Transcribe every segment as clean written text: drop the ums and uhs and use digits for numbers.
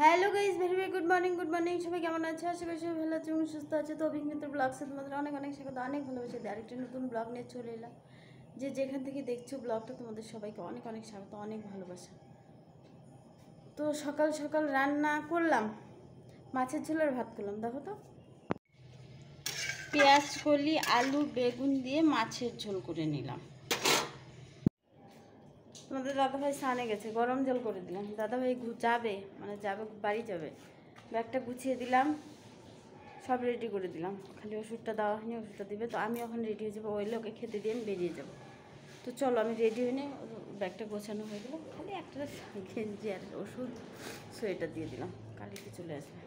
Hello guys, very very good morning. সবাই কেমন আছে? আশা করি সবাই ভালো আছে এবং সুস্থ আছে। তো অভিজ্ঞতার ব্লগসে তোমাদের অনেক অনেক স্বাগত, অনেক ভালোবাসা দিয়ে আরেকটা নতুন ব্লগ নিয়ে চলে এলাম। যে যেখান থেকে দেখছো ব্লগটা, তোমাদের সবাইকে অনেক অনেক স্বাগত, অনেক ভালোবাসা। তো সকাল সকাল রান্না করলাম, মাছের ঝোল আর ভাত করলাম। দেখো তো, পেঁয়াজ কলি আলু বেগুন দিয়ে মাছের ঝোল করে নিলাম। তোমাদের দাদাভাই স্নানে গেছে, গরম জল করে দিলাম। দাদাভাই যাবে, মানে যাবে, বাড়ি যাবে। ব্যাগটা গুছিয়ে দিলাম, সব রেডি করে দিলাম। খালি ওষুধটা দেওয়া হয়নি, ওষুধটা দিবে। তো আমি ওখানে রেডি হয়ে যাবো, ওই লোকে খেতে দিয়ে আমি বেরিয়ে যাবো। তো চলো, আমি রেডি হয়ে নিই। ব্যাগটা গোছানো হয়ে গেলো, খালি একটা গেঞ্জি আর ওষুধ সোয়েটার দিয়ে দিলাম, কালিতে চলে আসবে।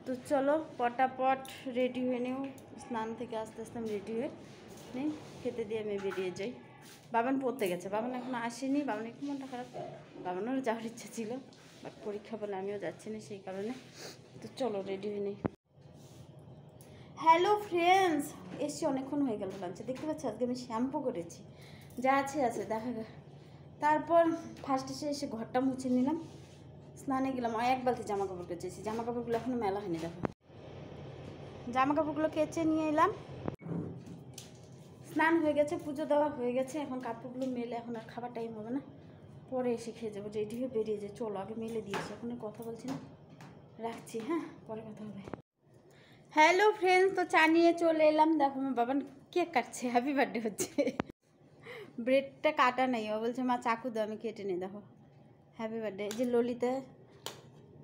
তো চলো পটাপট রেডি হয়ে নিও। স্নান থেকে আস্তে আস্তে আমি রেডি হয়ে নিই, খেতে দিয়ে আমি বেরিয়ে যাই। বাবান পড়তে গেছে, বাবান এখন আসেনি। বাবান একটু মনটা খারাপ, বাবানেরও যাওয়ার ইচ্ছা ছিল, বাট পরীক্ষা বলে আমিও যাচ্ছি না সেই কারণে। তো চলো রেডি হয়ে নিই। হ্যালো ফ্রেন্ডস, এসছি অনেকক্ষণ হয়ে গেল লাঞ্চে। দেখতে পাচ্ছি আজকে আমি শ্যাম্পু করেছি, যা আছে আছে দেখা গেল। তারপর ফার্স্ট এসে ঘরটা মুছে নিলাম, স্নানে গেলাম। এক বালতি জামা কাপড় কেচেছি, জামা কাপড়গুলো এখনও মেলা হয়নি। দেখো, জামা কাপড়গুলো কেচে নিয়ে এলাম। স্নান হয়ে গেছে, পুজো দেওয়া হয়ে গেছে। এখন কাপড়গুলো মেলে, এখন আর খাবার টাইম হবে না, পরে এসে খেয়ে যাবো। রেডি হয়ে বেরিয়ে যায়। চলো আগে মেলে দিয়েছি, এখন কথা বলছি না, রাখছি। হ্যাঁ, পরে কথা হবে। হ্যালো ফ্রেন্ডস, তো চা নিয়ে চলে এলাম। দেখো আমার বাবা কেক কাটছে, হ্যাপি বার্থডে হচ্ছে। ব্রেডটা কাটা নেই, ও বলছে মা চাকু দাও, আমি কেটে নিই। দেখো হ্যাপি বার্থডে। যে ললিতা,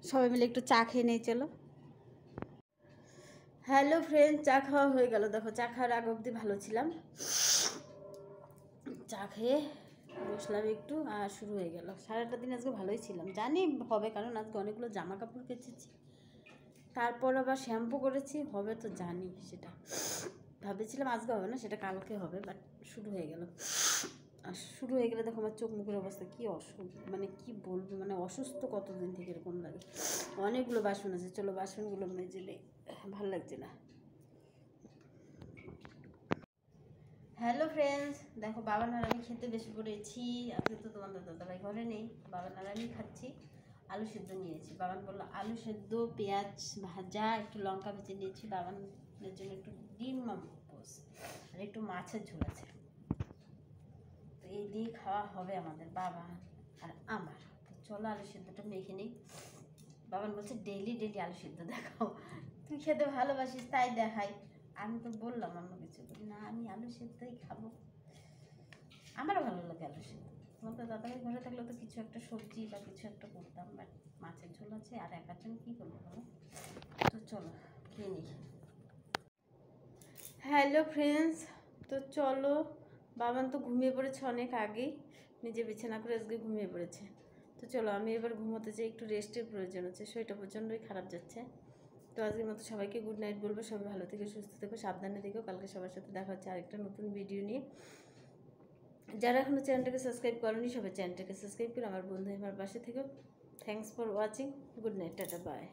সবাই মিলে একটু চা খেয়ে নেই চলো। হ্যালো ফ্রেন্ডস, চা খাওয়া হয়ে গেল। দেখো চা খাওয়ার আগ অবধি ভালো ছিলাম, চা খেয়ে বসলাম একটু, আর শুরু হয়ে গেল। সারাটা দিন আজকে ভালোই ছিলাম, জানি হবে, কারণ আজকে অনেকগুলো জামা কাপড় কেচেছি, তারপর আবার শ্যাম্পু করেছি, হবে তো জানি। সেটা ভাবেছিলাম আজকে হবে না, সেটা কালকে হবে, বাট শুরু হয়ে গেল। আর শুরু হয়ে গেলে দেখো আমার চোখ মুখের অবস্থা কী মানে কি বলবো, মানে অসুস্থ কতদিন থেকে এরকম লাগে। অনেকগুলো বাসন আছে, চলো বাসনগুলো মেজে নেই, ভালো লাগছে না। হ্যালো ফ্রেন্ডস, দেখো বাবা আর আমি খেতে বেশি করেছি। আজকে তো তোমাদের দাদাভাই ঘরে নেই, বাবা আর আমি খাচ্ছি। আলু সেদ্ধ নিয়েছি, বাবান বললো আলু সেদ্ধ, পেঁয়াজ ভাজা, একটু লঙ্কা ভেজে নিয়েছি। বাবানের জন্য একটু ডিম পোস আর একটু মাছের ঝোল আছে। তো এই দিয়ে খাওয়া হবে আমাদের, বাবা আর আমার। তো চলো আলু সেদ্ধটা মেখে নিই। বাবান বলছে ডেইলি ডেইলি আলু সেদ্ধ দেখাও, তুই খেতে ভালোবাসিস তাই দেখাই। আমি তো বললাম অন্য কিছু বলি না, আমি আলু সেদ্ধই খাবো, আমারও ভালো লাগে আলু সেদ্ধ। তোমাদের দাদাভাই ঘরে থাকলে তো কিছু একটা সবজি বা কিছু একটা করতাম, বাট মাছের ঝোল আছে আর একার জন্য কী করবো বলো। তো চলো খেয়ে নিই। হ্যালো ফ্রেন্ডস, তো চলো, বাবান তো ঘুমিয়ে পড়েছে অনেক আগেই, নিজে বিছানা করে আজকে ঘুমিয়ে পড়েছে। তো চলো আমি এবার ঘুমোতে চাই, একটু রেস্টের প্রয়োজন হচ্ছে, শরীরটা প্রচণ্ডই খারাপ যাচ্ছে। তো আজকের মতো সবাইকে গুড নাইট বলবো। সবাই ভালো থেকে সুস্থ থেকো, সাবধানে থেকো। কালকে সবার সাথে দেখা হচ্ছে আরেকটা নতুন ভিডিও নিয়ে। যারা এখনও চ্যানেলটাকে সাবস্ক্রাইব করেনি, সবাই চ্যানেলটাকে সাবস্ক্রাইব করে আমার বন্ধু আমার পাশে থেকো। Thanks for watching, good night, ta-ta, by.